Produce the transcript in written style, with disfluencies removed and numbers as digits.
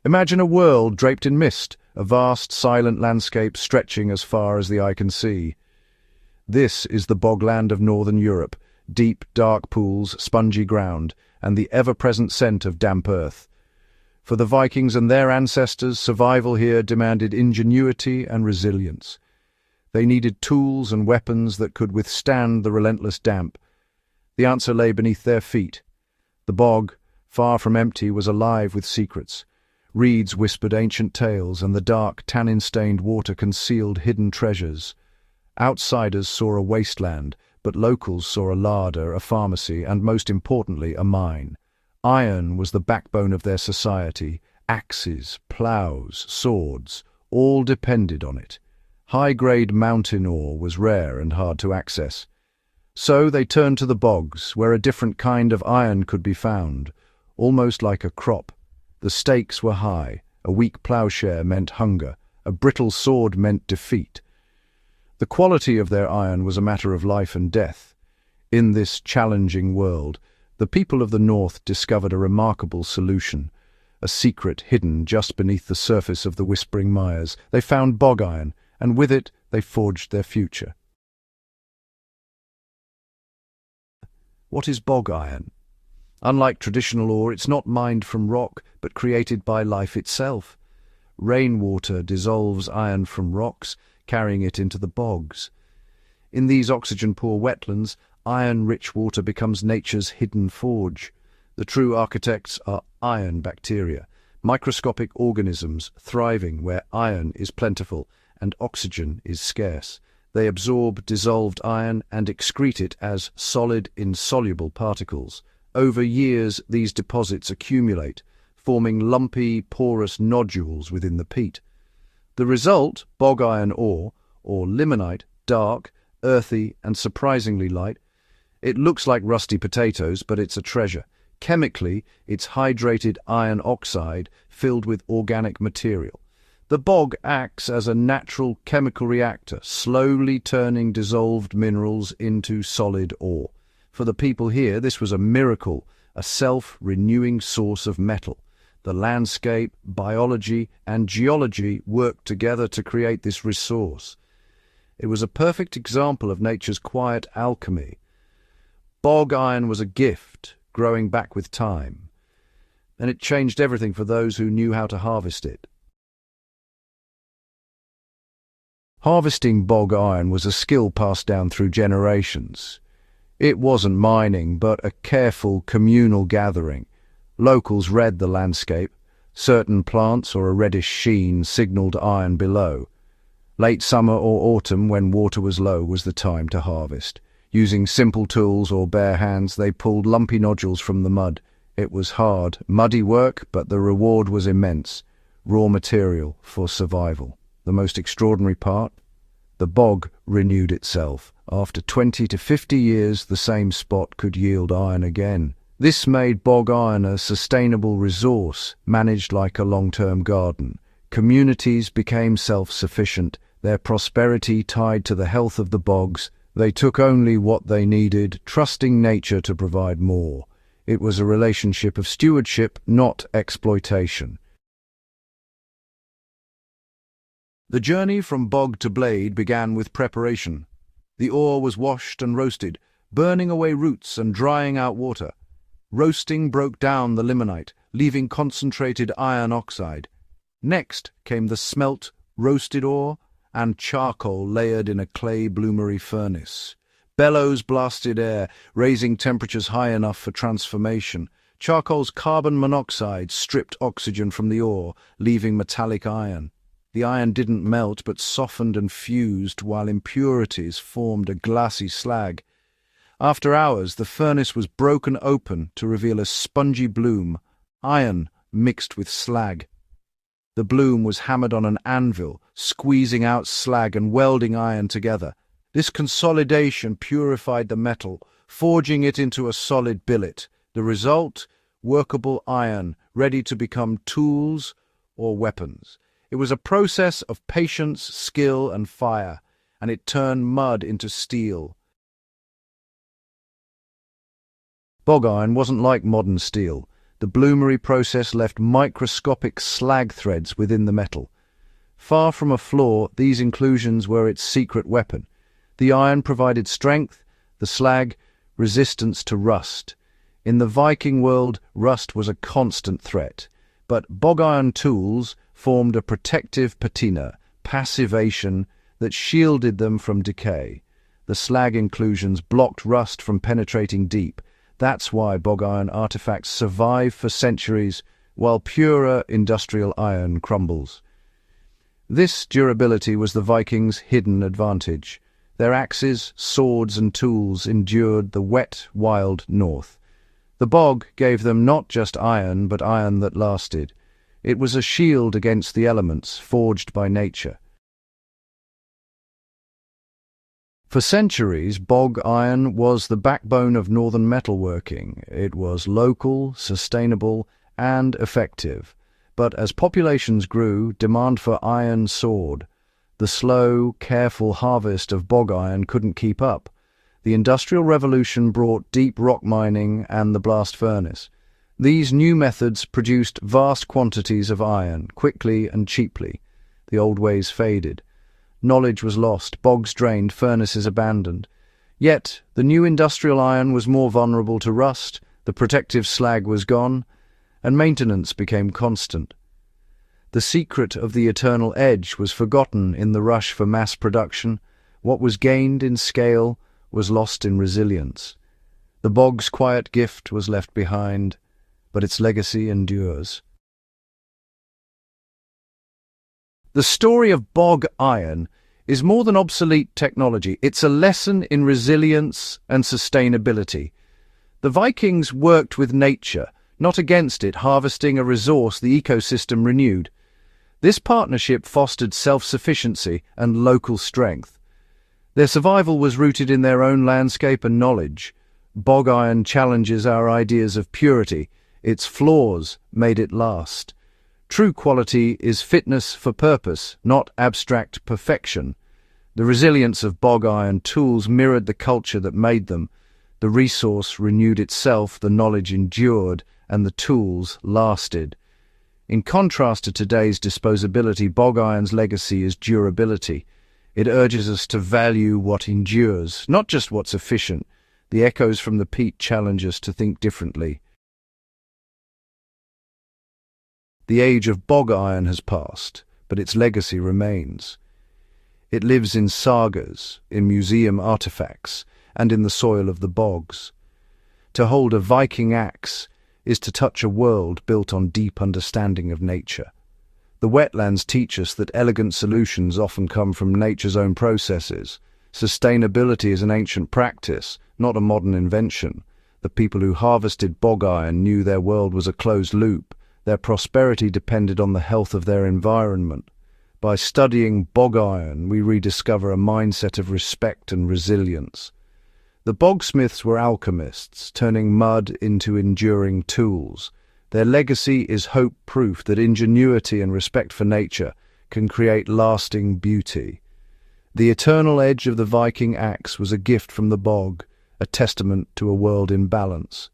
Imagine a world draped in mist, a vast, silent landscape stretching as far as the eye can see. This is the bogland of northern Europe, deep, dark pools, spongy ground, and the ever-present scent of damp earth. For the Vikings and their ancestors, survival here demanded ingenuity and resilience. They needed tools and weapons that could withstand the relentless damp. The answer lay beneath their feet. The bog, far from empty, was alive with secrets. Reeds whispered ancient tales, and the dark, tannin-stained water concealed hidden treasures. Outsiders saw a wasteland, but locals saw a larder, a pharmacy, and most importantly, a mine. Iron was the backbone of their society. Axes, ploughs, swords, all depended on it. High-grade mountain ore was rare and hard to access. So they turned to the bogs, where a different kind of iron could be found, almost like a crop. The stakes were high. A weak ploughshare meant hunger. A brittle sword meant defeat. The quality of their iron was a matter of life and death. In this challenging world, the people of the north discovered a remarkable solution, a secret hidden just beneath the surface of the whispering mires. They found bog iron, and with it they forged their future. What is bog iron? Unlike traditional ore, it's not mined from rock, but created by life itself. Rainwater dissolves iron from rocks, carrying it into the bogs. In these oxygen-poor wetlands, iron-rich water becomes nature's hidden forge. The true architects are iron bacteria, microscopic organisms thriving where iron is plentiful and oxygen is scarce. They absorb dissolved iron and excrete it as solid, insoluble particles. Over years, these deposits accumulate, forming lumpy, porous nodules within the peat. The result, bog iron ore, or limonite, dark, earthy, and surprisingly light. It looks like rusty potatoes, but it's a treasure. Chemically, it's hydrated iron oxide filled with organic material. The bog acts as a natural chemical reactor, slowly turning dissolved minerals into solid ore. For the people here, this was a miracle, a self-renewing source of metal. The landscape, biology, and geology worked together to create this resource. It was a perfect example of nature's quiet alchemy. Bog iron was a gift, growing back with time, and it changed everything for those who knew how to harvest it. Harvesting bog iron was a skill passed down through generations. It wasn't mining, but a careful communal gathering. Locals read the landscape. Certain plants or a reddish sheen signaled iron below. Late summer or autumn, when water was low, was the time to harvest. Using simple tools or bare hands, they pulled lumpy nodules from the mud. It was hard, muddy work, but the reward was immense. Raw material for survival. The most extraordinary part? The bog renewed itself. After 20 to 50 years, the same spot could yield iron again. This made bog iron a sustainable resource, managed like a long-term garden. Communities became self-sufficient, their prosperity tied to the health of the bogs. They took only what they needed, trusting nature to provide more. It was a relationship of stewardship, not exploitation. The journey from bog to blade began with preparation. The ore was washed and roasted, burning away roots and drying out water. Roasting broke down the limonite, leaving concentrated iron oxide. Next came the smelt, roasted ore, and charcoal layered in a clay bloomery furnace. Bellows blasted air, raising temperatures high enough for transformation. Charcoal's carbon monoxide stripped oxygen from the ore, leaving metallic iron. The iron didn't melt but softened and fused while impurities formed a glassy slag. After hours, the furnace was broken open to reveal a spongy bloom, iron mixed with slag. The bloom was hammered on an anvil, squeezing out slag and welding iron together. This consolidation purified the metal, forging it into a solid billet. The result? Workable iron, ready to become tools or weapons. It was a process of patience, skill, and fire, and it turned mud into steel. Bog iron wasn't like modern steel. The bloomery process left microscopic slag threads within the metal. Far from a flaw, these inclusions were its secret weapon. The iron provided strength, the slag, resistance to rust. In the Viking world, rust was a constant threat, but bog iron tools formed a protective patina, passivation, that shielded them from decay. The slag inclusions blocked rust from penetrating deep. That's why bog iron artifacts survive for centuries, while purer industrial iron crumbles. This durability was the Vikings' hidden advantage. Their axes, swords, and tools endured the wet, wild north. The bog gave them not just iron, but iron that lasted. It was a shield against the elements, forged by nature. For centuries, bog iron was the backbone of northern metalworking. It was local, sustainable, and effective. But as populations grew, demand for iron soared. The slow, careful harvest of bog iron couldn't keep up. The Industrial Revolution brought deep rock mining and the blast furnace. These new methods produced vast quantities of iron, quickly and cheaply. The old ways faded. Knowledge was lost, bogs drained, furnaces abandoned. Yet, the new industrial iron was more vulnerable to rust, the protective slag was gone, and maintenance became constant. The secret of the eternal edge was forgotten in the rush for mass production. What was gained in scale was lost in resilience. The bog's quiet gift was left behind, but its legacy endures. The story of bog iron is more than obsolete technology. It's a lesson in resilience and sustainability. The Vikings worked with nature, not against it, harvesting a resource the ecosystem renewed. This partnership fostered self-sufficiency and local strength. Their survival was rooted in their own landscape and knowledge. Bog iron challenges our ideas of purity. Its flaws made it last. True quality is fitness for purpose, not abstract perfection. The resilience of bog iron tools mirrored the culture that made them. The resource renewed itself, the knowledge endured, and the tools lasted. In contrast to today's disposability, bog iron's legacy is durability. It urges us to value what endures, not just what's efficient. The echoes from the peat challenge us to think differently. The age of bog iron has passed, but its legacy remains. It lives in sagas, in museum artifacts, and in the soil of the bogs. To hold a Viking axe is to touch a world built on deep understanding of nature. The wetlands teach us that elegant solutions often come from nature's own processes. Sustainability is an ancient practice, not a modern invention. The people who harvested bog iron knew their world was a closed loop. Their prosperity depended on the health of their environment. By studying bog iron, we rediscover a mindset of respect and resilience. The bogsmiths were alchemists, turning mud into enduring tools. Their legacy is hope-proof that ingenuity and respect for nature can create lasting beauty. The eternal edge of the Viking axe was a gift from the bog, a testament to a world in balance.